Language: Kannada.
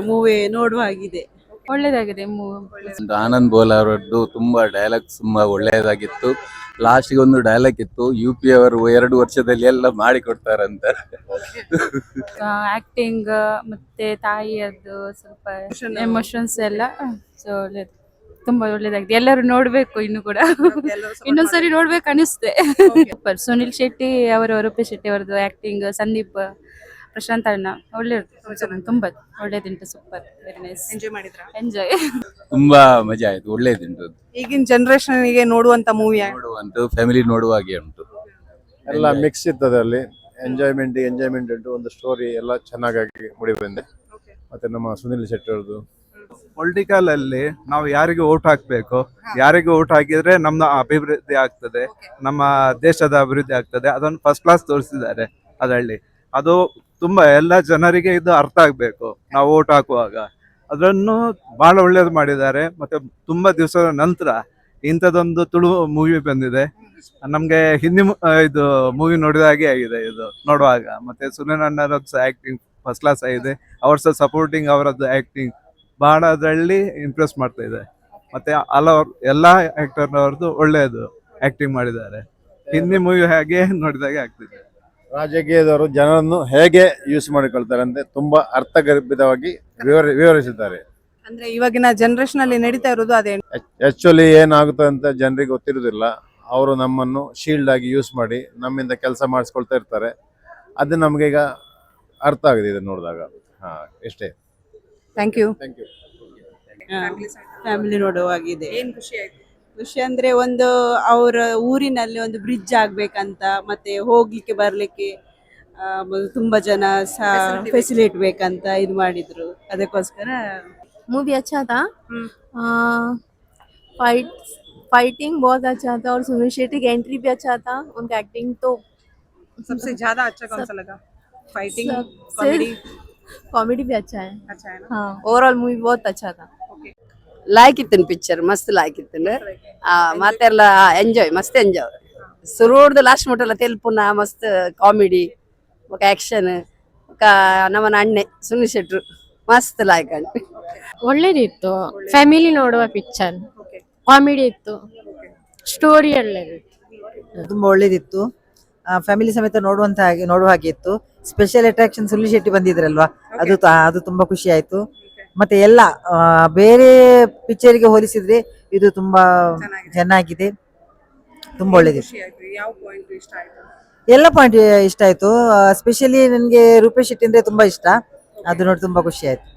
ಮೂವಿ ನೋಡುವ ಹಾಗಿದೆ. ಒಳ್ಳೇದಾಗಿದೆ ಆನಂದ್ ಬೋಲ್ ಅವರದ್ದು ತುಂಬಾ ಡೈಲಾಗ್ಸ್ ತುಂಬಾ ಒಳ್ಳೆಯದಾಗಿತ್ತು. ಲಾಸ್ಟ್ಗೆ ಒಂದು ಡೈಲಾಗ್ ಇತ್ತು, UP ಅವರು 2 ವರ್ಷದಲ್ಲಿ ಎಲ್ಲ ಮಾಡಿ ಕೊಡ್ತಾರಂತ. ಆಕ್ಟಿಂಗ್ ಮತ್ತೆ ತಾಯಿಯದ್ದು ಸ್ವಲ್ಪ ಎಮೋಷನ್ಸ್ ಎಲ್ಲ ಸೊ ಒಳ್ಳೇದು, ತುಂಬಾ ಒಳ್ಳೇದಾಗಿದೆ. ಎಲ್ಲರೂ ನೋಡ್ಬೇಕು ಇನ್ನು ಕೂಡ. ಇನ್ನೊಂದ್ಸರಿ ನೋಡ್ಬೇಕು ಅನಿಸ್ತೆ. ಸುನಿಲ್ ಶೆಟ್ಟಿ ಅವರು, ರೂಪೇಶ್ ಶೆಟ್ಟಿ ಅವರದ್ದು ಆಕ್ಟಿಂಗ್, ಸಂದೀಪ್, ಪ್ರಶಾಂತ್ ಅಣ್ಣ ಒಳ್ಳೇದು, ತುಂಬಾ ಒಳ್ಳೇದುಂಟು. Super, very nice. ಎಂಜಾಯ್ ಮಾಡಿದ್ರ? ಎಂಜಾಯ್. ತುಂಬಾ ಮಜಾ ಆಯ್ತು, ಒಳ್ಳೇದುಂಟು. ಈಗಿನ ಜನರೇಷನ್ ಗೆ ನೋಡುವಂತ ಮೂವಿ ನೋಡುವಂತ ಫ್ಯಾಮಿಲಿ ನೋಡುವ ಹಾಗೆ ಉಂಟು. ಎಲ್ಲ ಮಿಕ್ಸ್ ಇರ್ತದೆ ಅಲ್ಲಿ. ಎಂಜಾಯ್ಮೆಂಟ್ ಉಂಟು. ಒಂದು ಸ್ಟೋರಿ ಎಲ್ಲ ಚೆನ್ನಾಗಿ ಮೂಡಿ ಬಂದಿದೆ. ಮತ್ತೆ ನಮ್ಮ ಸುನಿಲ್ ಶೆಟ್ಟಿ ಅವ್ರದ್ದು ಪೊಲಿಟಿಕಲ್ ಅಲ್ಲಿ ನಾವು ಯಾರಿಗೆ ಓಟ್ ಹಾಕ್ಬೇಕು, ಯಾರಿಗೆ ಓಟ್ ಹಾಕಿದ್ರೆ ನಮ್ಮ ಅಭಿವೃದ್ಧಿ ಆಗ್ತದೆ, ನಮ್ಮ ದೇಶದ ಅಭಿವೃದ್ಧಿ ಆಗ್ತದೆ, ಅದನ್ನು ಫಸ್ಟ್ ಕ್ಲಾಸ್ ತೋರಿಸಿದ್ದಾರೆ ಅದರಲ್ಲಿ. ಅದು ತುಂಬಾ ಎಲ್ಲ ಜನರಿಗೆ ಇದು ಅರ್ಥ ಆಗ್ಬೇಕು ನಾವು ಓಟ್ ಹಾಕುವಾಗ. ಅದನ್ನು ಬಹಳ ಒಳ್ಳೇದು ಮಾಡಿದ್ದಾರೆ. ಮತ್ತೆ ತುಂಬಾ ದಿವಸದ ನಂತರ ಇಂಥದ್ದೊಂದು ತುಳು ಮೂವಿ ಬಂದಿದೆ. ನಮ್ಗೆ ಹಿಂದಿ ಇದು ಮೂವಿ ನೋಡಿದ ಹಾಗೆ ಆಗಿದೆ ಇದು ನೋಡುವಾಗ. ಮತ್ತೆ ಸುನಿಲ್ ಅಣ್ಣರದ್ದು ಆಕ್ಟಿಂಗ್ ಫಸ್ಟ್ ಕ್ಲಾಸ್ ಆಗಿದೆ. ಅವ್ರ ಸಪೋರ್ಟಿಂಗ್, ಅವರದ್ದು ಆಕ್ಟಿಂಗ್ ಬಹಳ ಅದರಲ್ಲಿ ಇಂಪ್ರೆಸ್ ಮಾಡ್ತಾ ಇದೆ. ಮತ್ತೆ ಎಲ್ಲಾ ಆಕ್ಟರ್ ಅವ್ರದ್ದು ಒಳ್ಳೆಯದು ಆಕ್ಟಿಂಗ್ ಮಾಡಿದ್ದಾರೆ. ಹಿಂದಿ ಮೂವಿ ಹಾಗೆ ನೋಡಿದಾಗೆ ಆಗ್ತಿದೆ. ರಾಜಕೀಯದವರು ಜನರನ್ನು ಹೇಗೆ ಯೂಸ್ ಮಾಡಿಕೊಳ್ತಾರೆ ಅಂತ ತುಂಬಾ ಅರ್ಥಗರ್ಭಿತವಾಗಿ ವಿವರಿಸಿದ್ದಾರೆ. ಅಂದ್ರೆ ಇವಾಗಿನ ಜನರೇಷನ್ ಅಲ್ಲಿ ನಡೀತಾ ಇರೋದು ಅದೇ. ಆಕ್ಚುಲಿ ಏನಾಗುತ್ತೆ ಅಂತ ಜನರಿಗೆ ಗೊತ್ತಿರುವುದಿಲ್ಲ. ಅವರು ನಮ್ಮನ್ನು ಶೀಲ್ಡ್ ಆಗಿ ಯೂಸ್ ಮಾಡಿ ನಮ್ಮಿಂದ ಕೆಲಸ ಮಾಡಿಸ್ಕೊಳ್ತಾ ಇರ್ತಾರೆ. ಅದು ನಮ್ಗೆ ಈಗ ಅರ್ಥ ಆಗಿದೆ ಇದು ನೋಡಿದಾಗ. ಇಷ್ಟೇ. Thank you. ಫ್ಯಾಮಿಲಿ ನೋಡುವಾಗಿದೆ. ಏನ್ ಖುಷಿ ಆಯ್ತು? ಖುಷಿ ಅಂದ್ರೆ ಒಂದು ಅವರ ಊರಿನಲ್ಲಿ ಒಂದು ಬ್ರಿಡ್ಜ್ ಆಗ್ಬೇಕಂತ, ಮತ್ತೆ ಹೋಗ್ಲಿಕ್ಕೆ ಬರ್ಲಿಕ್ಕೆ ತುಂಬಾ ಜನ ಫೆಸಿಲಿಟಿ ಬೇಕಂತ ಇದು ಮಾಡಿದ್ರು. ಅದಕ್ಕೋಸ್ಕರ मूवी अच्छा था। फाइटिंग बहुत अच्छा था और सुनील शेट्टी की एंट्री भी अच्छा था। उनका एक्टिंग तो सबसे ज्यादा अच्छा कौन सा लगा? फाइटिंग, कॉमेडी भी अच्छा है ना? हाँ, ओवरऑल मूवी बहुत अच्छा था. ಲಾಯ್ಕ್ ಇತ್ತು ಪಿಕ್ಚರ್, ಮಸ್ತ್ ಲಾಯ್ಕ್ ಇತ್ತು. ಮತ್ತೆಲ್ಲ ಎಂಜಾಯ್, ಮಸ್ತ್ ಎಂಜಾಯ್. ಸುರುಡ್ದು ಲಾಸ್ಟ್ ಮುಟ್ಟಲ್ಲ ತೆಲ್ಪುನ ಮಸ್ತ್ ಕಾಮಿಡಿ, ఒక ಆಕ್ಷನ್, ఒక ನಮ್ಮನ ಅಣ್ಣೆ ಸುನಿಲ್ ಶೆಟ್ರು ಮಸ್ತ್ ಲಾಯ್ಕ್ ಅಂಡ್ ಒಳ್ಳೇದಿತ್ತು. ಫ್ಯಾಮಿಲಿ ನೋಡುವ ಪಿಕ್ಚರ್, ಕಾಮಿಡಿ ಇತ್ತು, ಸ್ಟೋರಿ ಒಳ್ಳೇದಿತ್ತು. ತುಂಬಾ ಒಳ್ಳೇದಿತ್ತು. ಫ್ಯಾಮಿಲಿ ಸಮೇತ ನೋಡುವ ಹಾಗೆ ಇತ್ತು. ಸ್ಪೆಷಲ್ ಅಟ್ರಾಕ್ಷನ್ ಸುನಿಲ್ ಶೆಟ್ಟಿ ಬಂದಿದ್ರಲ್ವಾ, ಅದು ತುಂಬಾ ಖುಷಿ ಆಯ್ತು. ಮತ್ತೆ ಎಲ್ಲ ಬೇರೆ ಪಿಕ್ಚರ್ಗೆ ಹೋಲಿಸಿದ್ರೆ ಇದು ತುಂಬಾ ಚೆನ್ನಾಗಿದೆ, ತುಂಬಾ ಒಳ್ಳೇದಿತ್ತು. ಎಲ್ಲ ಪಾಯಿಂಟ್ ಇಷ್ಟ ಆಯ್ತು. ಸ್ಪೆಷಲಿ ನನಗೆ ರೂಪೇಶ್ ಶೆಟ್ಟಿ ಅಂದ್ರೆ ತುಂಬಾ ಇಷ್ಟ. ಅದು ನೋಡಿ ತುಂಬಾ ಖುಷಿ ಆಯ್ತು.